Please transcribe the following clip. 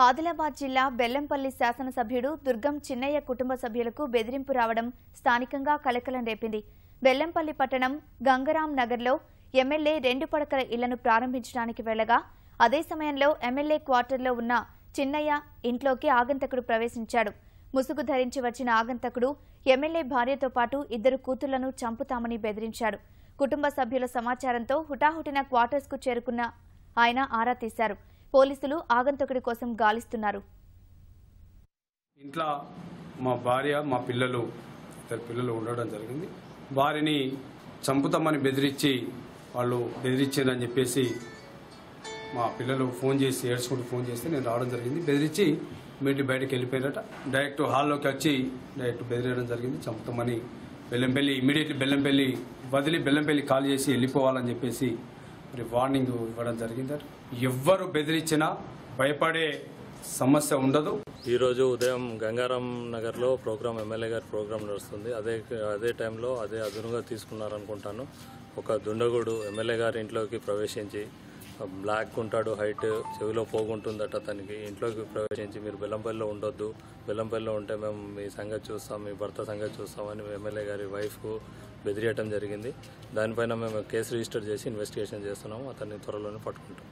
ఆదిలాబాద్ జిల్లా బెల్లంపల్లి శాసనసభ్యుడు దుర్గం చిన్నయ్య కుటుంబ సభ్యులకు బెదిరింపు రావడం స్థానికంగా కలకలం రేపింది. బెల్లంపల్లి పట్టణం గంగరాం నగర్లో ఎమ్మెల్యే 2 పడకల ఇళ్లను ప్రారంభించడానికి వెళ్లగా అదే సమయంలో ఎమ్మెల్యే క్వార్టర్లో ఉన్న చిన్నయ్య ఇంట్లోకి ఆగంతకుడు ప్రవేశించాడు. ముసుగు ధరించి వచ్చిన ఆగంతకుడు ఎమ్మెల్యే భార్యతో పాటు 2 కూతుళ్లను చంపుతామని బెదిరించాడు. కుటుంబ సభ్యుల సమాచారంతో హుటాహుటిన క్వార్టర్స్ కు చేరుకున్న ఆయన ఆరా తీశారు. పోలీసులు ఆగంతకుడి కోసం గాలిస్తున్నారు. ఇంట్లో మా భార్య మా పిల్లలు 2 పిల్లలు ఉండడం జరిగింది. వారిని చంపుతామని బెదిరించి వాళ్ళు బెదిరించారని చెప్పేసి మా పిల్లలు ఫోన్ చేసి ఏడ్చుకుంటూ ఫోన్ చేస్తే నేను రావడం జరిగింది. బెదిరించి మీటి బయటకు వెళ్ళిపోయారట. డైరెక్ట్ హాల్లోకి వచ్చి డైరెక్ట్ బెదిరేయడం జరిగింది. చంపుతామని బెల్లంపల్లి ఇమీడియట్లీ బెల్లంపల్లి వదిలి బెల్లంపల్లి కాల్ చేసి వెళ్ళిపోవాలని చెప్పేసి మరి వార్నింగ్ ఇవ్వడం జరిగిందట. ఎవ్వరు బెదిరించినా భయపడే సమస్య ఉండదు. ఈరోజు ఉదయం గంగారాం నగర్లో ప్రోగ్రామ్ ఎమ్మెల్యే గారి ప్రోగ్రాం నడుస్తుంది. అదే టైంలో అదే అదునుగా తీసుకున్నారనుకుంటాను. ఒక దుండగుడు ఎమ్మెల్యే గారి ఇంట్లోకి ప్రవేశించి బ్లాక్ ఉంటాడు, హైట్, చెవిలో పోగుంటుందట. అతనికి ఇంట్లోకి ప్రవేశించి మీరు బెల్లంపల్లిలో ఉండొద్దు, బెల్లంపల్లిలో ఉంటే మేము మీ సంగతి చూస్తాం, మీ భర్త సంగతి చూస్తామని ఎమ్మెల్యే గారి వైఫ్కు బెదిరియటం జరిగింది. దానిపైన మేము కేసు రిజిస్టర్ చేసి ఇన్వెస్టిగేషన్ చేస్తున్నాము. అతన్ని త్వరలోనే పట్టుకుంటాం.